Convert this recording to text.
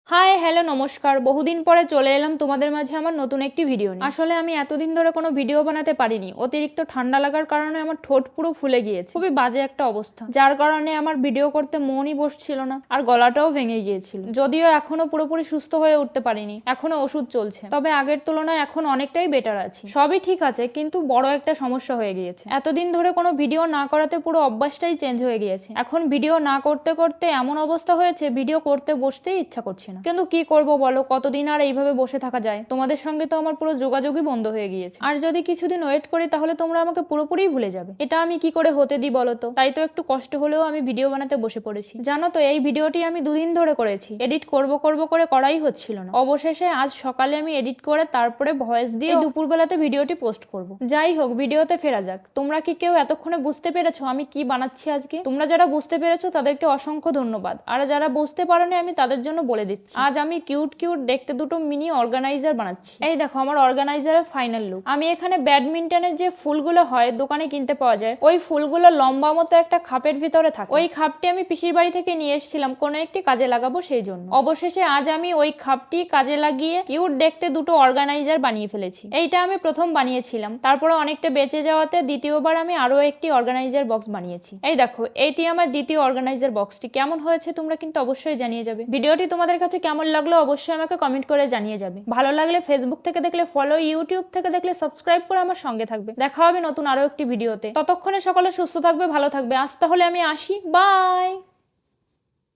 Hi hello নমস্কার, বহুদিন পরে চলে এলাম তোমাদের মাঝে আমার নতুন একটি ভিডিও নিয়ে। আসলে আমি এতদিন ধরে কোনো ভিডিও বানাতে পারিনি, অতিরিক্ত ঠান্ডা লাগার কারণে আমার ঠোঁট পুরো ফুলে গিয়েছে, খুবই বাজে একটা অবস্থা, যার কারণে আমার ভিডিও করতে মনই বসছিল না আর গলাটাও ভেঙে গিয়েছিল। যদিও এখনো পুরোপুরি সুস্থ হয়ে উঠতে পারিনি, এখনো ওষুধ চলছে, তবে আগের তুলনায় এখন অনেকটাই বেটার আছি। সবই ঠিক আছে, কিন্তু বড় একটা সমস্যা হয়ে গিয়েছে। এতদিন ধরে কোনো ভিডিও না করাতে পুরো অভ্যাসটাই চেঞ্জ হয়ে গিয়েছে। এখন ভিডিও না করতে করতে এমন অবস্থা হয়েছে ভিডিও করতে বসতেই ইচ্ছা করছে না। কিন্তু কি করব বলো, কতদিন আর এইভাবে বসে থাকা যায়? তোমাদের সঙ্গে তো আমার পুরো যোগাযোগই বন্ধ হয়ে গিয়েছে, আর যদি কিছুদিন ওয়েট করি তাহলে তোমরা আমাকে পুরোপুরি ভুলে যাবে। এটা আমি কি করে হতে দিই বলো তো? তাই তো একটু কষ্ট হলেও আমি ভিডিও বানাতে বসে পড়েছি। জানো তো, এই ভিডিওটি আমি 2 দিন ধরে করেছি, এডিট করব করে করাই হচ্ছিল না। অবশেষে আজ সকালে আমি এডিট করে তারপরে ভয়েস দিয়ে দুপুরবেলাতে ভিডিওটি পোস্ট করব। যাই হোক, ভিডিওতে ফেরা যাক। তোমরা কি কেউ এতক্ষণে বুঝতে পেরেছো আমি কি বানাচ্ছি আজকে? তোমরা যারা বুঝতে পেরেছো তাদেরকে অসংখ্য ধন্যবাদ, আর যারা বুঝতে পারোনি আমি তাদের জন্য বলে দিচ্ছি। আজ আমি কিউট দেখতে দুটো মিনি অর্গানাইজার বানাচ্ছি। এই দেখো আমার অর্গানাইজারের ফাইনাল লুক। আমি এখানে ব্যাডমিন্টনের যে ফুলগুলো হয় দোকানে কিনতে পাওয়া যায়, ওই ফুলগুলো লম্বা মতো একটা খাপের ভিতরে থাকে। ওই খাপটি আমি পিসির বাড়ি থেকে নিয়ে এসেছিলাম কোনো একটি কাজে লাগাবো সেই জন্য। অবশেষে আজ আমি ওই খাপটি কাজে লাগিয়ে কিউট দেখতে দুটো অর্গানাইজার বানিয়ে ফেলেছি। এইটা আমি প্রথম বানিয়েছিলাম, তারপরে অনেকটা বেঁচে যাওয়াতে দ্বিতীয়বার আমি আরো একটি অর্গানাইজার বক্স বানিয়েছি। এই দেখো, এইটি আমার দ্বিতীয় অর্গানাইজার বক্সটি। কেমন হয়েছে তোমরা কিন্তু অবশ্যই জানিয়ে যাবে। ভিডিওটি তোমাদের কাছে কেমন লাগলো অবশ্যই আমাকে কমেন্ট করে জানিয়ে যাবে। ভালো লাগলে ফেসবুক থেকে দেখলে ফলো, ইউটিউব থেকে দেখলে সাবস্ক্রাইব করে আমার সঙ্গে থাকবে। দেখা হবে নতুন আরো একটি ভিডিওতে। ততক্ষণে সকলে সুস্থ থাকবে, ভালো থাকবে। আজ তাহলে আমি আসি, বাই।